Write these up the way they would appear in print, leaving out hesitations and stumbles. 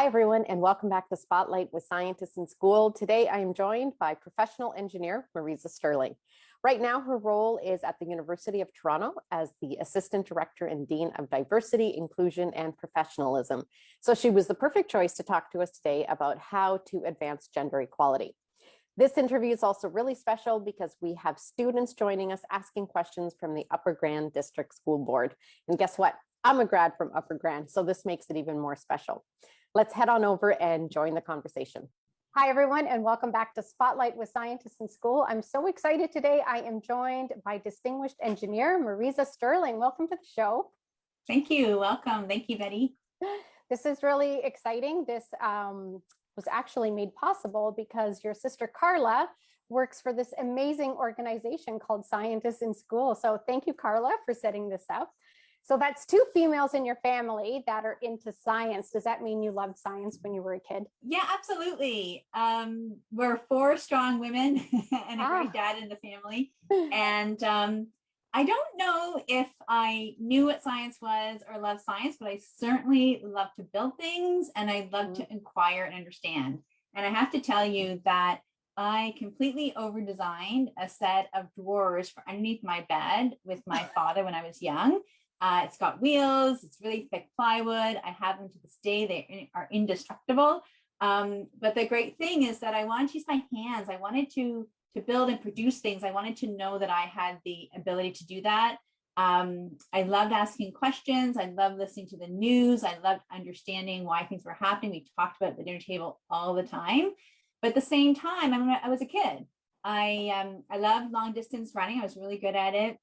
everyone, and welcome back to Spotlight with Scientists in School. Today, I am joined by professional engineer Marisa Sterling. Right now, her role is at the University of Toronto as the Assistant Director and Dean of Diversity, Inclusion, and Professionalism. So she was the perfect choice to talk to us today about how to advance gender equality. This interview is also really special because we have students joining us asking questions from the Upper Grand District School Board. And guess what? I'm a grad from Upper Grand, so this makes it even more special. Let's head on over and join the conversation. Hi, everyone, and welcome back to Spotlight with Scientists in School. I'm so excited today. I am joined by distinguished engineer Marisa Sterling. Welcome to the show. Thank you. Welcome. Thank you, Betty. This is really exciting. This was actually made possible because your sister Carla works for this amazing organization called Scientists in School. So thank you, Carla, for setting this up. So that's two females in your family that are into science. Does that mean you loved science when you were a kid? Yeah, absolutely. We're four strong women and a great dad in the family. And I don't know if I knew what science was or loved science, but I certainly love to build things and I love to inquire and understand. And I have to tell you that I completely over-designed a set of drawers for underneath my bed with my father when I was young. It's got wheels, it's really thick plywood. I have them to this day, they are indestructible. But the great thing is that I wanted to use my hands. I wanted to build and produce things. I wanted to know that I had the ability to do that. I loved asking questions. I loved listening to the news. I loved understanding why things were happening. We talked about it at the dinner table all the time. But at the same time, I was a kid. I loved long distance running. I was really good at it.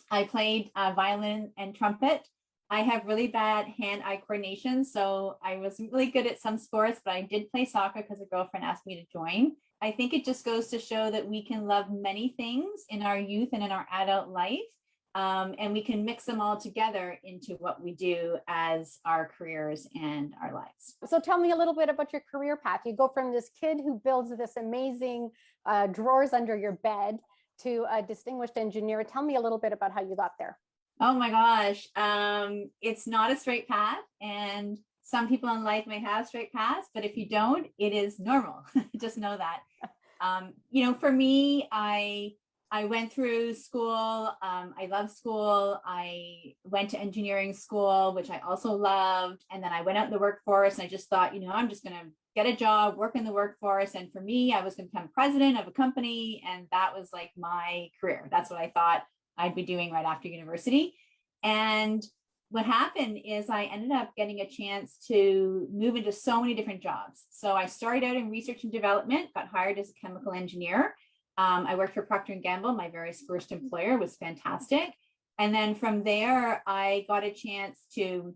I played violin and trumpet. I have really bad hand-eye coordination, so I was really good at some sports, but I did play soccer because a girlfriend asked me to join. I think it just goes to show that we can love many things in our youth and in our adult life, and we can mix them all together into what we do as our careers and our lives. So tell me a little bit about your career path. You go from this kid who builds this amazing drawers under your bed to a distinguished engineer. Tell me a little bit about how you got there. Oh my gosh. It's not a straight path, and some people in life may have straight paths, but if you don't, it is normal. Just know that. For me, I went through school. I love school. I went to engineering school, which I also loved. And then I went out in the workforce and I just thought, I'm just going to get a job, work in the workforce. And for me, I was going to become president of a company. And that was like my career. That's what I thought I'd be doing right after university. And what happened is I ended up getting a chance to move into so many different jobs. So I started out in research and development, got hired as a chemical engineer. I worked for Procter & Gamble. My very first employer was fantastic. And then from there, I got a chance to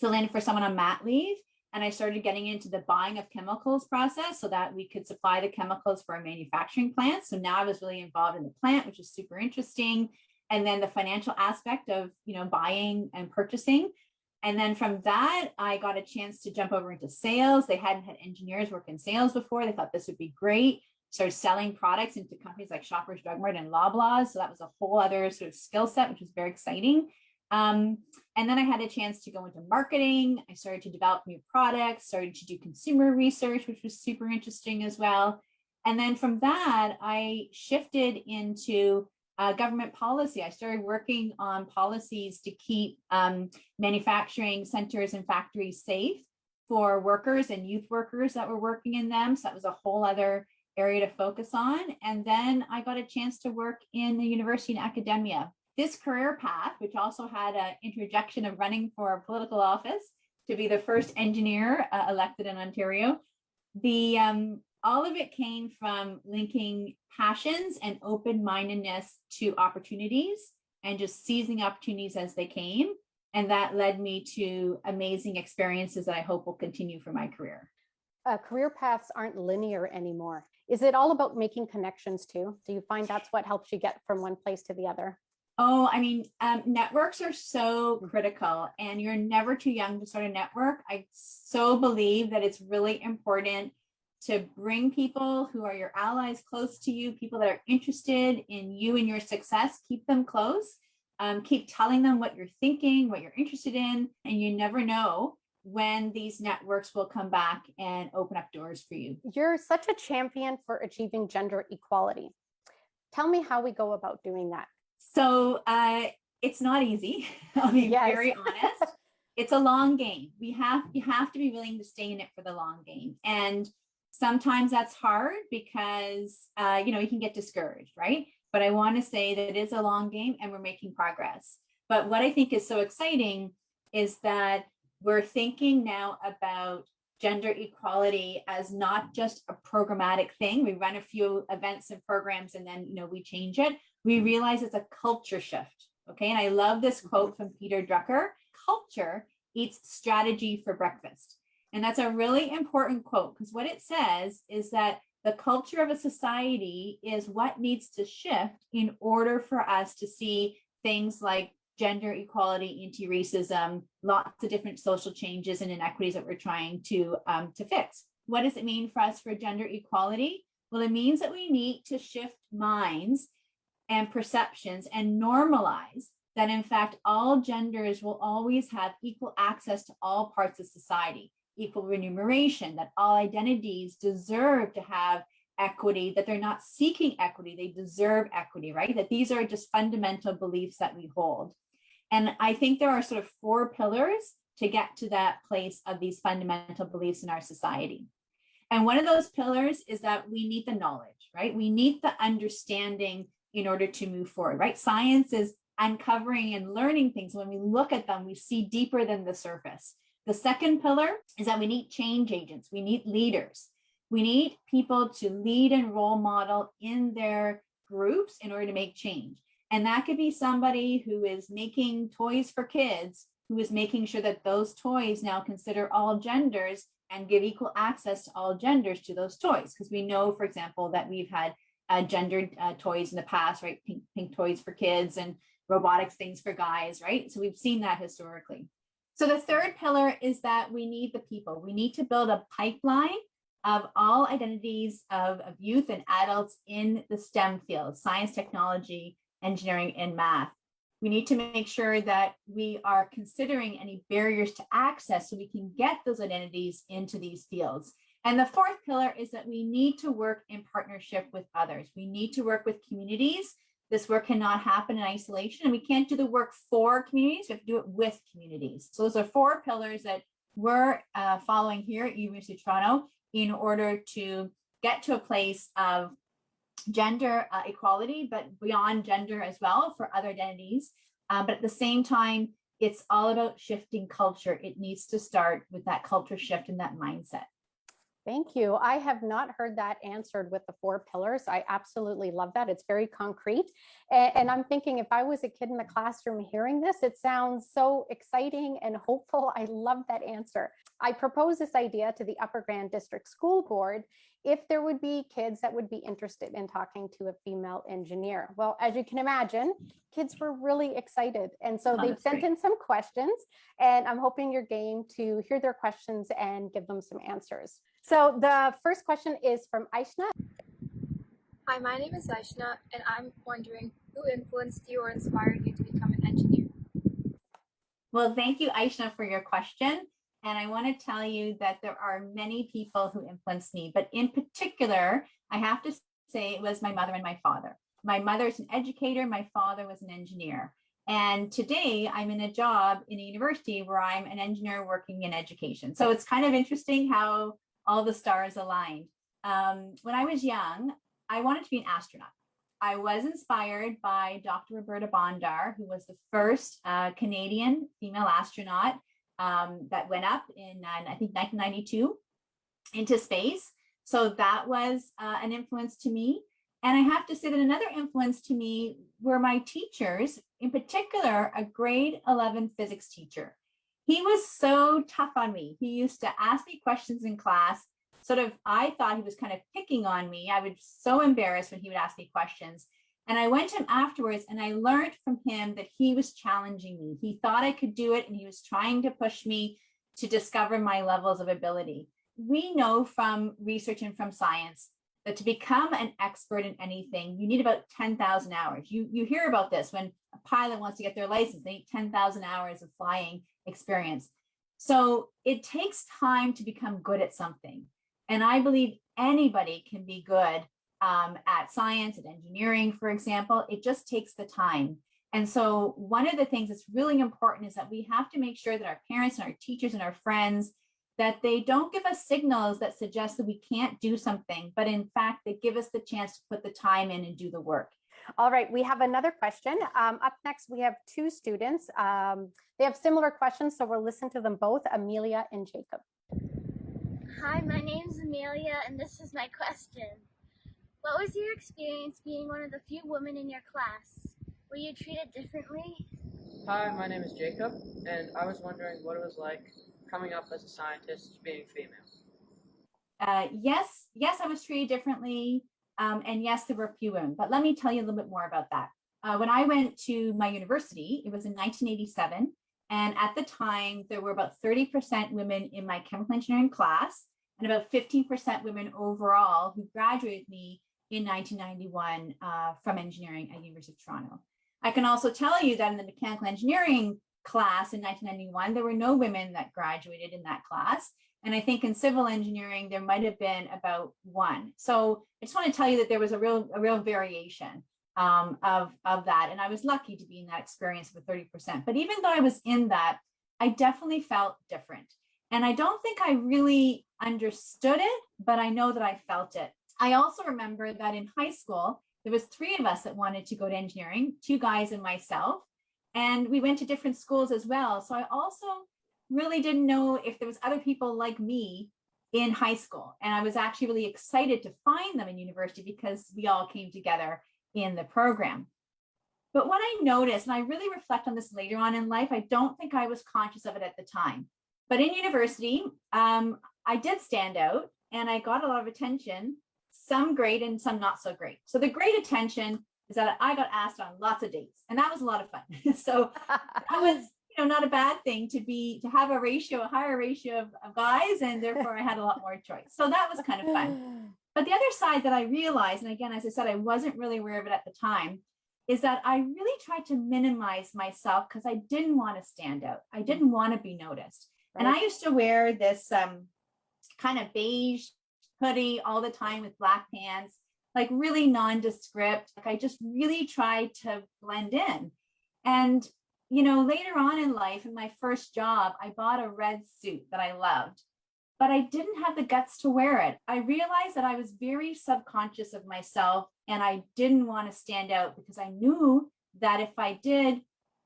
fill in for someone on mat leave. And I started getting into the buying of chemicals process so that we could supply the chemicals for our manufacturing plants. So now I was really involved in the plant, which is super interesting. And then the financial aspect of, buying and purchasing. And then from that, I got a chance to jump over into sales. They hadn't had engineers work in sales before. They thought this would be great. Started selling products into companies like Shoppers Drug Mart and Loblaws. So that was a whole other sort of skill set, which was very exciting. And then I had a chance to go into marketing. I started to develop new products, started to do consumer research, which was super interesting as well. And then from that, I shifted into government policy. I started working on policies to keep manufacturing centers and factories safe for workers and youth workers that were working in them. So that was a whole other area to focus on. And then I got a chance to work in the university and academia. This career path, which also had an interjection of running for a political office to be the first engineer elected in Ontario, all of it came from linking passions and open-mindedness to opportunities and just seizing opportunities as they came. And that led me to amazing experiences that I hope will continue for my career. Career paths aren't linear anymore. Is it all about making connections too? Do you find that's what helps you get from one place to the other? Oh, networks are so critical, and you're never too young to start a network. I so believe that it's really important to bring people who are your allies close to you, people that are interested in you and your success, keep them close, keep telling them what you're thinking, what you're interested in, and you never know when these networks will come back and open up doors for you. You're such a champion for achieving gender equality. Tell me how we go about doing that. So it's not easy. I'll be Yes. very honest. It's a long game. You have to be willing to stay in it for the long game. And sometimes that's hard because you can get discouraged, right? But I want to say that it is a long game and we're making progress. But what I think is so exciting is that we're thinking now about gender equality as not just a programmatic thing. We run a few events and programs and then we change it. We realize it's a culture shift. Okay. And I love this quote from Peter Drucker: culture eats strategy for breakfast. And that's a really important quote, because what it says is that the culture of a society is what needs to shift in order for us to see things like gender equality, anti-racism, lots of different social changes and inequities that we're trying to fix. What does it mean for us for gender equality? Well, it means that we need to shift minds and perceptions and normalize that, in fact, all genders will always have equal access to all parts of society, equal remuneration, that all identities deserve to have equity, that they're not seeking equity, they deserve equity, right? That these are just fundamental beliefs that we hold. And I think there are sort of 4 pillars to get to that place of these fundamental beliefs in our society. And one of those pillars is that we need the knowledge, right? We need the understanding in order to move forward, right? Science is uncovering and learning things. When we look at them, we see deeper than the surface. The second pillar is that we need change agents. We need leaders. We need people to lead and role model in their groups in order to make change. And that could be somebody who is making toys for kids, who is making sure that those toys now consider all genders and give equal access to all genders to those toys. Because we know, for example, that we've had gendered toys in the past, right? Pink toys for kids and robotics things for guys, right? So we've seen that historically. So the third pillar is that we need the people. We need to build a pipeline of all identities of youth and adults in the STEM fields: science, technology, engineering, and math. We need to make sure that we are considering any barriers to access so we can get those identities into these fields. And the fourth pillar is that we need to work in partnership with others. We need to work with communities. This work cannot happen in isolation, and we can't do the work for communities. We have to do it with communities. So those are 4 pillars that we're following here at University of Toronto in order to get to a place of gender equality, but beyond gender as well for other identities. But at the same time, it's all about shifting culture. It needs to start with that culture shift and that mindset. Thank you. I have not heard that answered with the 4 pillars. I absolutely love that. It's very concrete. And I'm thinking, if I was a kid in the classroom hearing this, it sounds so exciting and hopeful. I love that answer. I propose this idea to the Upper Grand District School Board if there would be kids that would be interested in talking to a female engineer. Well, as you can imagine, kids were really excited. And so they've sent in some questions, and I'm hoping you're game to hear their questions and give them some answers. So the first question is from Aishna. Hi, my name is Aishna, and I'm wondering who influenced you or inspired you to become an engineer? Well, thank you, Aishna, for your question. And I want to tell you that there are many people who influenced me, but in particular, I have to say it was my mother and my father. My mother's an educator, my father was an engineer. And today I'm in a job in a university where I'm an engineer working in education. So it's kind of interesting how all the stars aligned. When I was young, I wanted to be an astronaut. I was inspired by Dr. Roberta Bondar, who was the first Canadian female astronaut that went up in, I think, 1992 into space. So that was an influence to me. And I have to say that another influence to me were my teachers, in particular, a grade 11 physics teacher. He was so tough on me. He used to ask me questions in class. I thought he was kind of picking on me. I was so embarrassed when he would ask me questions. And I went to him afterwards and I learned from him that he was challenging me. He thought I could do it and he was trying to push me to discover my levels of ability. We know from research and from science that to become an expert in anything, you need about 10,000 hours. You hear about this when a pilot wants to get their license, they need 10,000 hours of flying experience. So it takes time to become good at something. And I believe anybody can be good at science and engineering, for example. It just takes the time. And so one of the things that's really important is that we have to make sure that our parents and our teachers and our friends, that they don't give us signals that suggest that we can't do something, but in fact, they give us the chance to put the time in and do the work. All right, we have another question. Up next, we have two students. They have similar questions, so we'll listen to them both, Amelia and Jacob. Hi, my name's Amelia, and this is my question. What was your experience being one of the few women in your class? Were you treated differently? Hi, my name is Jacob, and I was wondering what it was like coming up as a scientist being female. Yes, I was treated differently. And yes, there were a few women, but let me tell you a little bit more about that. When I went to my university, it was in 1987. And at the time, there were about 30% women in my chemical engineering class and about 15% women overall who graduated me in 1991 from engineering at University of Toronto. I can also tell you that in the mechanical engineering class in 1991, there were no women that graduated in that class. And I think in civil engineering, there might have been about one. So I just want to tell you that there was a real variation of that. And I was lucky to be in that experience with 30%. But even though I was in that, I definitely felt different. And I don't think I really understood it, but I know that I felt it. I also remember that in high school, there was 3 of us that wanted to go to engineering, 2 guys and myself. And we went to different schools as well. So I also really didn't know if there was other people like me in high school. And I was actually really excited to find them in university because we all came together in the program. But what I noticed, and I really reflect on this later on in life, I don't think I was conscious of it at the time. But in university, I did stand out and I got a lot of attention, some great and some not so great. So the great attention is that I got asked on lots of dates, and that was a lot of fun. So that was, not a bad thing to have a higher ratio of guys, and therefore I had a lot more choice. So that was kind of fun. But the other side that I realized, and again, as I said, I wasn't really aware of it at the time, is that I really tried to minimize myself because I didn't want to stand out. I didn't want to be noticed. Right. And I used to wear this kind of beige hoodie all the time with black pants, like really nondescript. Like I just really tried to blend in. And later on in life, in my first job, I bought a red suit that I loved, but I didn't have the guts to wear it. I realized that I was very subconscious of myself and I didn't want to stand out because I knew that if I did,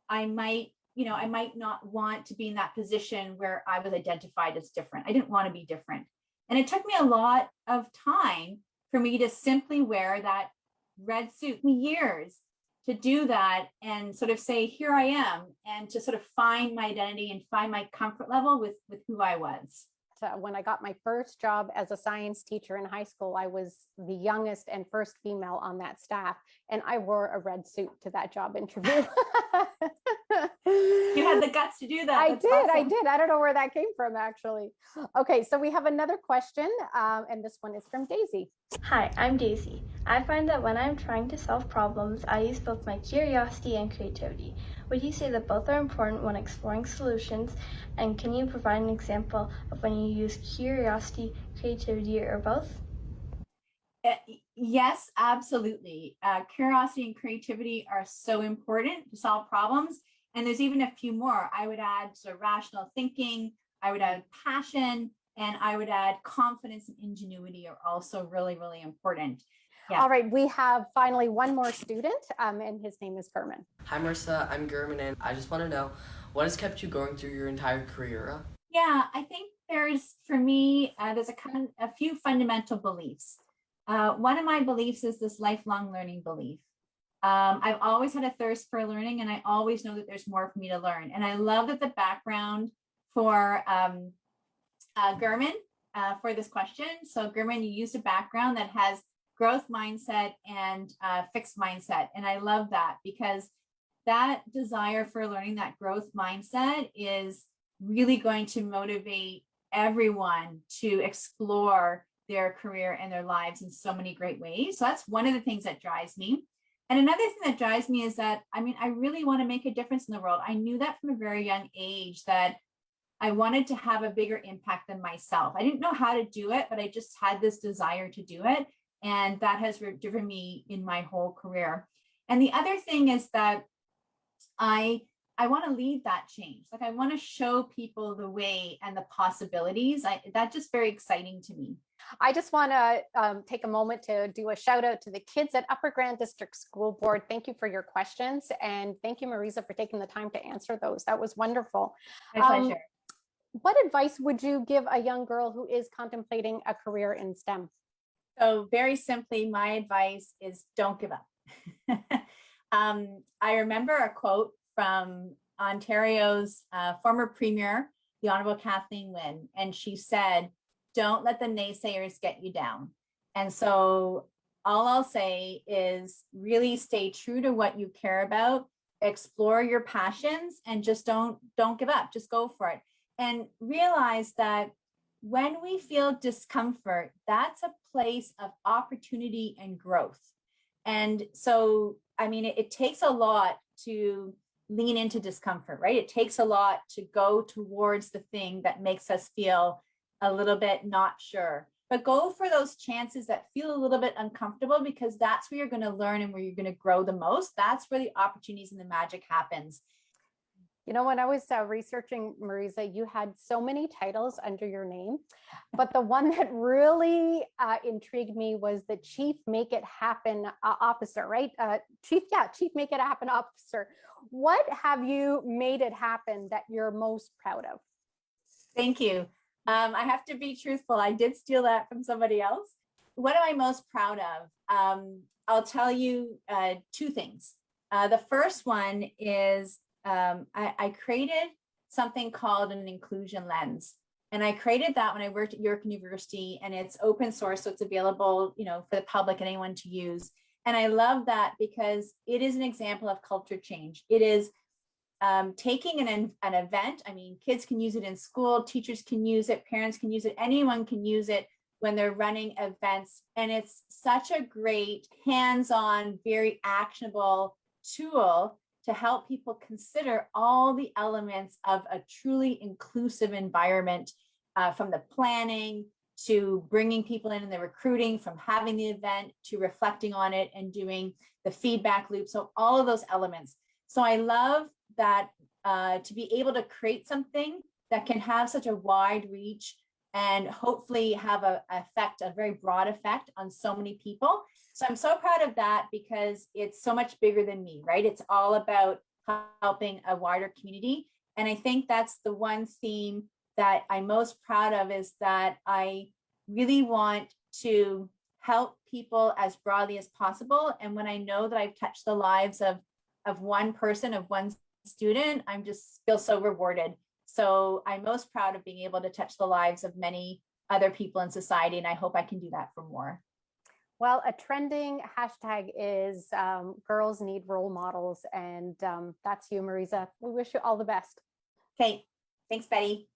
I might not want to be in that position where I was identified as different. I didn't want to be different. And it took me a lot of time for me to simply wear that red suit, years to do that and sort of say, here I am, and to sort of find my identity and find my comfort level with who I was. When I got my first job as a science teacher in high school, I was the youngest and first female on that staff, and I wore a red suit to that job interview. You had the guts to do that. I did. I don't know where that came from, actually. Okay, so we have another question, and this one is from Daisy. Hi, I'm Daisy. I find that when I'm trying to solve problems, I use both my curiosity and creativity. Would you say that both are important when exploring solutions? And can you provide an example of when you use curiosity, creativity, or both? Yes, absolutely. Curiosity and creativity are so important to solve problems. And there's even a few more. I would add sort of rational thinking, I would add passion, and I would add confidence and ingenuity are also really, really important. Yeah. All right, we have finally one more student, and his name is Gurman. Hi, Marisa. I'm Gurman, and I just want to know, what has kept you going through your entire career? Yeah, I think there's a few fundamental beliefs. One of my beliefs is this lifelong learning belief. I've always had a thirst for learning, and I always know that there's more for me to learn. And I love that the background for Gurman for this question. So Gurman, you used a background that has growth mindset and fixed mindset. And I love that because that desire for learning, that growth mindset is really going to motivate everyone to explore their career and their lives in so many great ways. So that's one of the things that drives me. And another thing that drives me is that, I really want to make a difference in the world. I knew that from a very young age that I wanted to have a bigger impact than myself. I didn't know how to do it, but I just had this desire to do it. And that has driven me in my whole career. And the other thing is that I want to lead that change. Like I want to show people the way and the possibilities. That's just very exciting to me. I just want to take a moment to do a shout out to the kids at Upper Grand District School Board. Thank you for your questions. And thank you, Marisa, for taking the time to answer those. That was wonderful. My pleasure. What advice would you give a young girl who is contemplating a career in STEM? So very simply, my advice is don't give up. I remember a quote from Ontario's former premier, the Honorable Kathleen Wynne, and she said, "Don't let the naysayers get you down." And so all I'll say is really stay true to what you care about, explore your passions, and just don't give up. Just go for it. And realize that when we feel discomfort, that's a place of opportunity and growth. And so, I mean, it takes a lot to lean into discomfort, right? It takes a lot to go towards the thing that makes us feel a little bit not sure. But go for those chances that feel a little bit uncomfortable, because that's where you're going to learn and where you're going to grow the most. That's where the opportunities and the magic happens. You know, when I was researching, Marisa, you had so many titles under your name, but the one that really intrigued me was the Chief Make It Happen Officer, right? Chief Make It Happen Officer. What have you made it happen that you're most proud of? Thank you. I have to be truthful. I did steal that from somebody else. What am I most proud of? I'll tell you two things. The first one is I created something called an inclusion lens. And I created that when I worked at York University, and it's open source. So it's available, you know, for the public and anyone to use. And I love that because it is an example of culture change. It is taking an event. I mean, kids can use it in school, teachers can use it, parents can use it, anyone can use it when they're running events. And it's such a great hands-on, very actionable tool to help people consider all the elements of a truly inclusive environment, from the planning to bringing people in and the recruiting, from having the event to reflecting on it and doing the feedback loop. So all of those elements. So I love that to be able to create something that can have such a wide reach and hopefully have a very broad effect on so many people. So I'm so proud of that because it's so much bigger than me, right? It's all about helping a wider community. And I think that's the one theme that I'm most proud of, is that I really want to help people as broadly as possible. And when I know that I've touched the lives of one person, of one student, I'm just feel so rewarded. So I'm most proud of being able to touch the lives of many other people in society. And I hope I can do that for more. Well, a trending hashtag is girls need role models. And that's you, Marisa. We wish you all the best. Okay. Thanks, Betty.